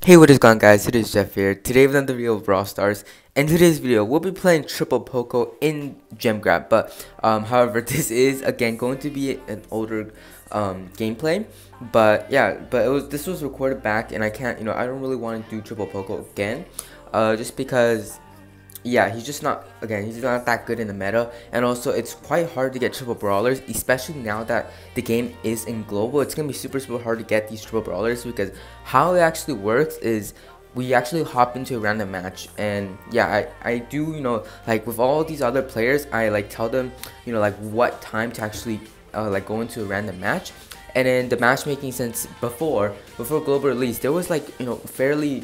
Hey, what is going on, guys? It is Jeff here. Today we're on the video of Brawl Stars. In today's video, we'll be playing triple Poco in Gem Grab. But however, this is again going to be an older gameplay. But yeah, this was recorded back, and I can't, I don't really want to do triple Poco again, just because. Yeah, he's not that good in the meta, and also it's quite hard to get triple brawlers, especially now that the game is in global. It's gonna be super hard to get these triple brawlers, because how it actually works is we actually hop into a random match. And yeah, I do, like with all these other players, I like tell them, like what time to actually like go into a random match. And then the matchmaking, since before global release, there was like fairly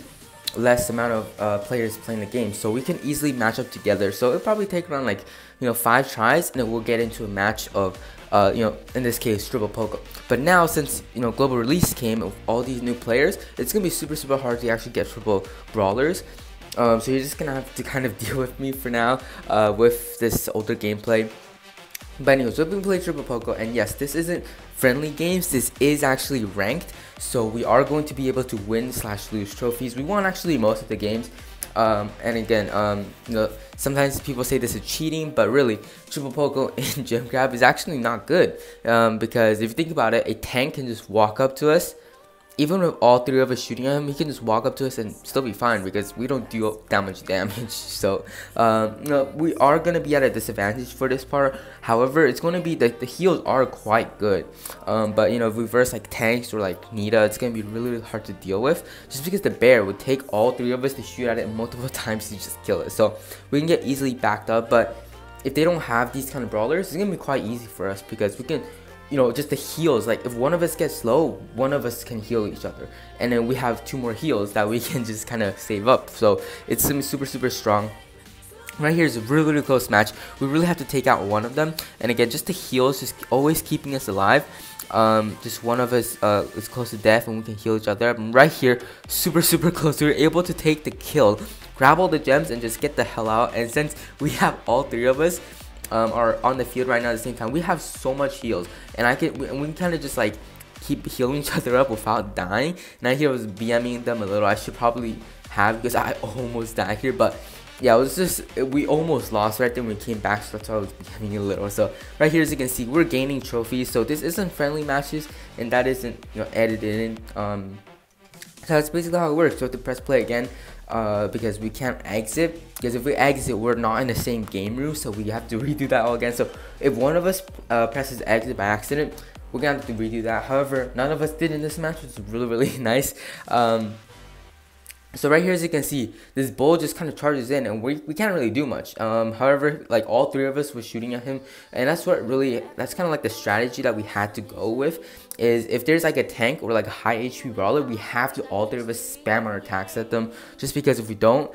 less amount of players playing the game, so we can easily match up together. So it'll probably take around like 5 tries, and then we'll get into a match of in this case triple Poco. But now, since global release came with all these new players, it's gonna be super hard to actually get triple brawlers. So you're just gonna have to kind of deal with me for now with this older gameplay. But anyways, we've been playing triple Poco, and yes, this isn't friendly games, this is actually ranked, so we are going to be able to win / lose trophies. We won actually most of the games, and again, sometimes people say this is cheating, but really triple Poco in Gem Grab is actually not good, because if you think about it, a tank can just walk up to us. Even with all 3 of us shooting at him, he can just walk up to us and still be fine, because we don't deal that much damage. So, we are going to be at a disadvantage for this part. However, it's going to be the heals are quite good. But, if we verse like tanks or like Nita, it's going to be really hard to deal with. Just because the bear would take all 3 of us to shoot at it multiple times to just kill it. So, we can get easily backed up. But if they don't have these kind of brawlers, it's going to be quite easy for us, because we can... just the heals, like if one of us gets low, one of us can heal each other, and then we have 2 more heals that we can just kind of save up. So it's gonna be super strong. Right here is a really close match. We really have to take out one of them, and again, just the heals, just always keeping us alive. Just one of us is close to death, and we can heal each other. And right here, super close, we were able to take the kill, grab all the gems, and just get the hell out. And since we have all 3 of us are on the field right now at the same time, we have so much heals, and we can kind of just like keep healing each other up without dying. And I hear I was BMing them a little. I should probably have, because I almost died here. But yeah, it was just, we almost lost right then when we came back, so that's why I was BMing a little. So right here, as you can see, we're gaining trophies. So this isn't friendly matches, and that isn't edited in. So that's basically how it works. So to press play again, because we can't exit, because if we exit, we're not in the same game room, so we have to redo that all again. So if one of us presses exit by accident, we're gonna have to redo that. However, none of us did in this match, which is really nice. So right here, as you can see, this bull just kind of charges in, and we can't really do much. However, like all 3 of us were shooting at him, and that's kind of like the strategy that we had to go with. Is if there's like a tank or like a high HP brawler, we have to all 3 of us spam our attacks at them, just because if we don't,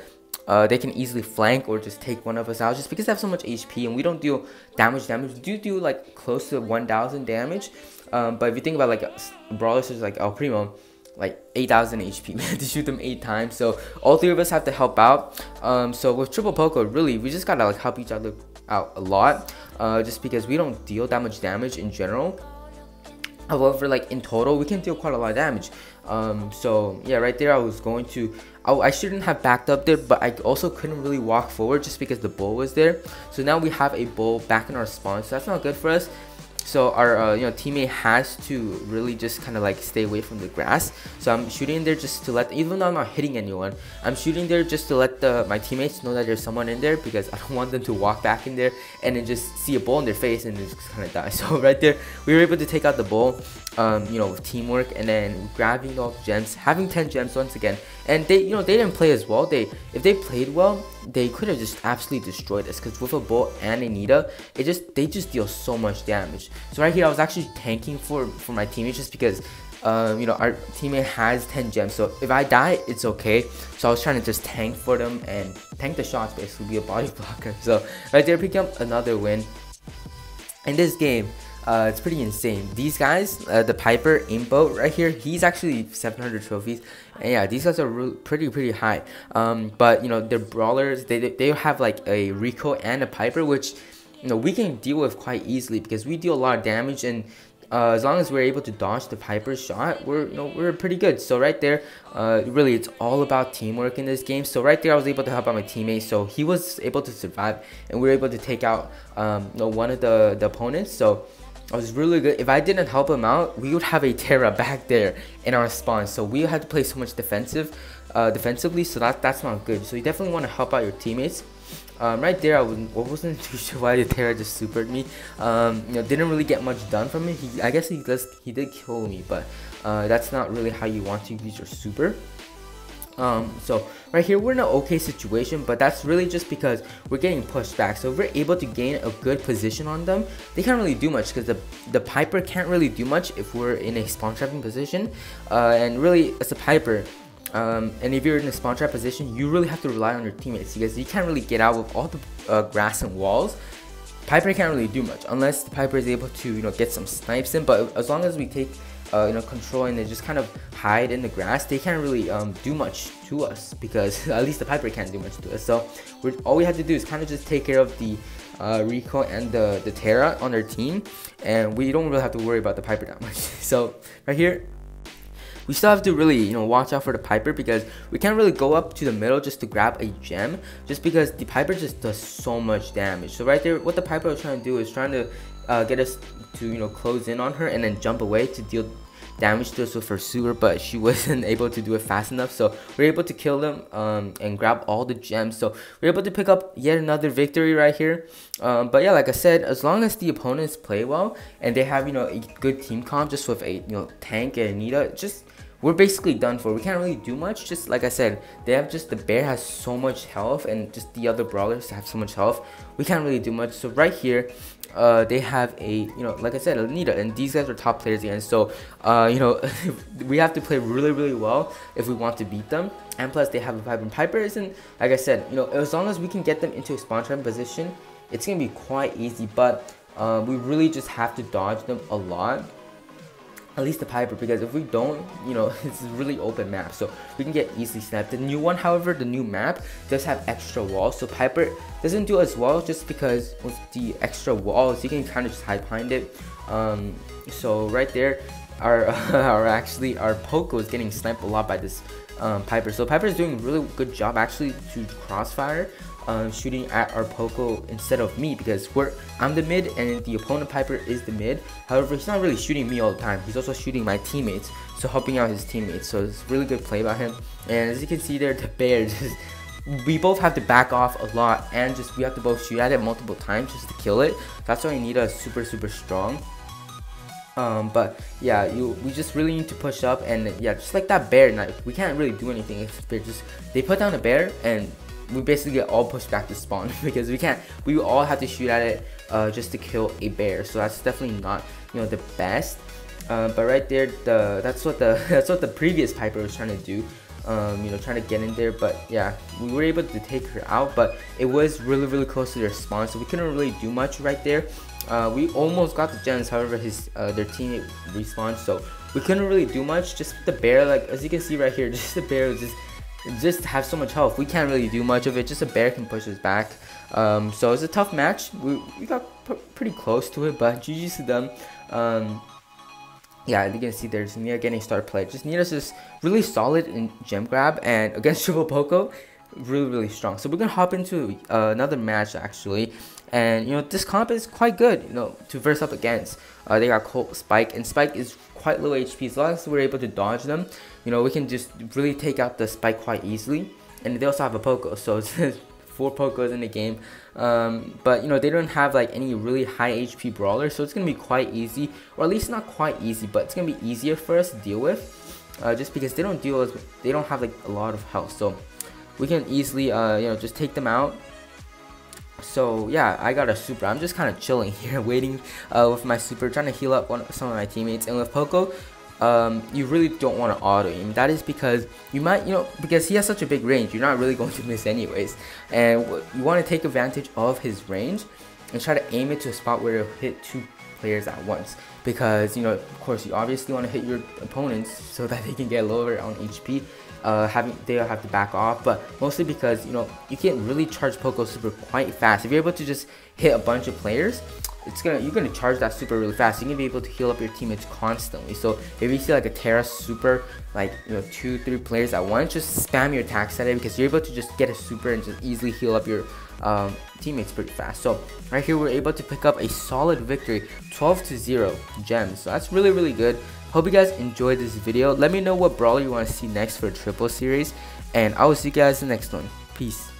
they can easily flank or just take one of us out, just because they have so much HP and we don't deal damage. We do like close to 1000 damage, but if you think about like brawlers such as like El Primo, like 8000 HP, we had to shoot them 8 times, so all 3 of us have to help out. So with triple Poco, really we just gotta like help each other out a lot, just because we don't deal that much damage in general. However, like in total, we can deal quite a lot of damage. So yeah, right there, I shouldn't have backed up there, but I also couldn't really walk forward just because the bull was there. So now we have a bull back in our spawn, so that's not good for us. So our teammate has to really just kind of like stay away from the grass. So I'm shooting there just to let, even though I'm not hitting anyone, I'm shooting there just to let my teammates know that there's someone in there, because I don't want them to walk back in there and then just see a bull in their face and just kind of die. So right there, we were able to take out the bull, with teamwork, and then grabbing all the gems, having 10 gems once again. And they didn't play as well. If they played well, they could have just absolutely destroyed us, because with a bull and a Nita, they just deal so much damage. So right here, I was actually tanking for my teammates, just because our teammate has 10 gems. So if I die, it's okay. So I was trying to just tank for them and tank the shots, basically be a body blocker. So right there, pick up another win in this game. It's pretty insane. These guys, the Piper Aimboat right here, he's actually 700 trophies, and yeah, these guys are pretty high. But they're brawlers. They have like a Rico and a Piper, which we can deal with quite easily, because we deal a lot of damage, and as long as we're able to dodge the Piper's shot, we're pretty good. So right there, really it's all about teamwork in this game. So right there I was able to help out my teammate, so he was able to survive and we were able to take out one of the opponents. So I was really good. If I didn't help him out, we would have a Tara back there in our spawn, so we had to play so much defensively, so that's not good. So you definitely want to help out your teammates. Right there, I wasn't too sure why the Terra just supered me. Didn't really get much done from it. I guess he did kill me, but that's not really how you want to use your super. So right here we're in an okay situation, but that's really just because we're getting pushed back. So if we're able to gain a good position on them, they can't really do much because the Piper can't really do much if we're in a spawn trapping position. And really, as a Piper, and if you're in a spawn trap position, you really have to rely on your teammates because you can't really get out with all the grass and walls. Piper can't really do much unless the Piper is able to get some snipes in. But as long as we take control and they just kind of hide in the grass, they can't really do much to us, because at least the Piper can't do much to us. So all we have to do is kind of just take care of the Rico and the Terra on their team, and we don't really have to worry about the Piper that much. So right here, we still have to really watch out for the Piper, because we can't really go up to the middle just to grab a gem, just because the Piper just does so much damage. So right there, what the Piper was trying to do is trying to get us to close in on her and then jump away to deal damage to us with her super, but she wasn't able to do it fast enough. So we're able to kill them and grab all the gems. So we're able to pick up yet another victory right here. But yeah, like I said, as long as the opponents play well and they have a good team comp, just with a tank and Anita, we're basically done for. We can't really do much. Just like I said, they have the bear has so much health, and just the other brawlers have so much health. We can't really do much. So right here, they have a like I said, Anita, and these guys are top players again. So we have to play really well if we want to beat them. And plus, they have a Piper. Piper isn't, like I said, as long as we can get them into a spawn trap position, it's gonna be quite easy. But we really just have to dodge them a lot. At least the Piper, because if we don't, it's a really open map, so we can get easily sniped. The new one, however, the new map does have extra walls, so Piper doesn't do as well, just because with the extra walls you can kind of just hide behind it. So right there, our Poco is getting sniped a lot by this Piper. So Piper is doing a really good job actually to crossfire, shooting at our Poco instead of me, because I'm the mid and the opponent Piper is the mid. However, he's not really shooting me all the time. He's also shooting my teammates, so helping out his teammates. So it's really good play by him. And as you can see there, the bear we both have to back off a lot, and we have to both shoot at it multiple times just to kill it. That's why Anita is super strong. But yeah, we just really need to push up, and yeah, just like that bear knife, we can't really do anything if they put down a bear and we basically get all pushed back to spawn because we all have to shoot at it just to kill a bear. So that's definitely not the best. But right there, that's what the previous Piper was trying to do, trying to get in there. But yeah, we were able to take her out, but it was really close to their spawn, so we couldn't really do much right there. We almost got the gems, however their teammate respawned, so we couldn't really do much. Just the bear, like as you can see right here, just the bear just have so much health. We can't really do much of it. Just a bear can push us back. So it's a tough match. We got pretty close to it, but GG's to them. Yeah, you can see there's Nia getting start play. Nia's just really solid in gem grab, and against triple Poco, really strong. So we're gonna hop into another match actually, and this comp is quite good to verse up against. They got Colt, Spike, and Spike is quite low HP. As long as we're able to dodge them, we can just really take out the Spike quite easily. And they also have a Poco, so it's 4 Pocos in the game. But they don't have like any really high HP brawlers, so it's gonna be quite easy, or at least not quite easy, but it's gonna be easier for us to deal with, just because they don't have like a lot of health, so we can easily just take them out. So yeah, I got a super. I'm just kind of chilling here, waiting with my super, trying to heal up some of my teammates. And with Poco, you really don't want to auto aim. That is because you might, because he has such a big range, you're not really going to miss anyways. And you want to take advantage of his range and try to aim it to a spot where it'll hit 2 players at once. Because of course, you obviously want to hit your opponents so that they can get lower on HP. they'll have to back off, but mostly because, you know, you can really charge Poco super quite fast. If you're able to just hit a bunch of players, you're gonna charge that super really fast. You're gonna be able to heal up your teammates constantly. So if you see like a Terra super, like, you know, 2-3 players at once, just spam your attacks at it, because you're able to just get a super and just easily heal up your teammates pretty fast. So right here we're able to pick up a solid victory, 12-0 gems. So that's really good. Hope you guys enjoyed this video. Let me know what brawler you want to see next for a triple series, and I will see you guys in the next one. Peace.